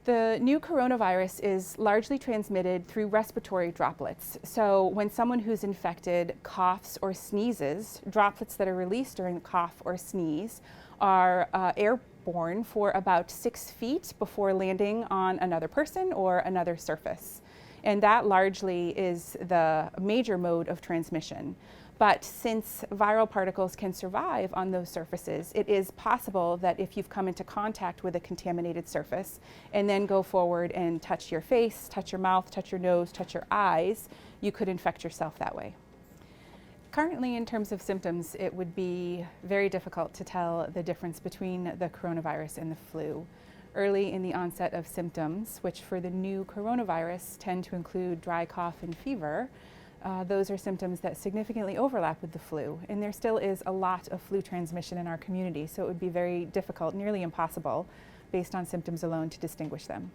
The new coronavirus is largely transmitted through respiratory droplets. So when someone who's infected coughs or sneezes, droplets that are released during the cough or sneeze are airborne for about 6 feet before landing on another person or another surface. And that largely is the major mode of transmission. But since viral particles can survive on those surfaces, it is possible that if you've come into contact with a contaminated surface and then go forward and touch your face, touch your mouth, touch your nose, touch your eyes, you could infect yourself that way. Currently, in terms of symptoms, it would be very difficult to tell the difference between the coronavirus and the flu. Early in the onset of symptoms, which for the new coronavirus tend to include dry cough and fever, those are symptoms that significantly overlap with the flu, and there still is a lot of flu transmission in our community, so it would be very difficult, nearly impossible, based on symptoms alone to distinguish them.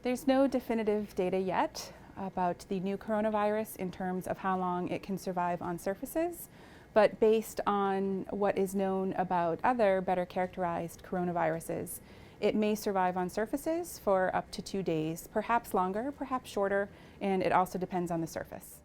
There's no definitive data yet about the new coronavirus in terms of how long it can survive on surfaces, but based on what is known about other better characterized coronaviruses, it may survive on surfaces for up to 2 days, perhaps longer, perhaps shorter, and it also depends on the surface.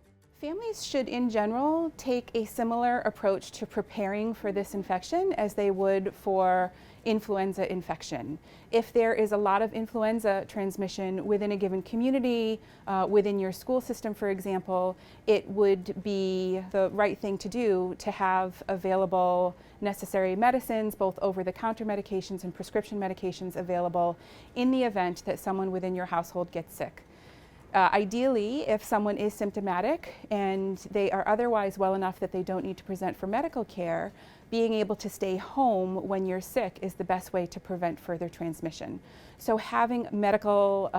Families should, in general, take a similar approach to preparing for this infection as they would for influenza infection. If there is a lot of influenza transmission within a given community, within your school system, for example, it would be the right thing to do to have available necessary medicines, both over-the-counter medications and prescription medications available in the event that someone within your household gets sick. Ideally, if someone is symptomatic and they are otherwise well enough that they don't need to present for medical care, being able to stay home when you're sick is the best way to prevent further transmission. So having medical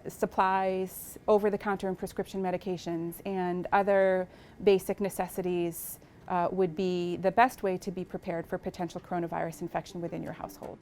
supplies, over-the-counter and prescription medications, and other basic necessities would be the best way to be prepared for potential coronavirus infection within your household.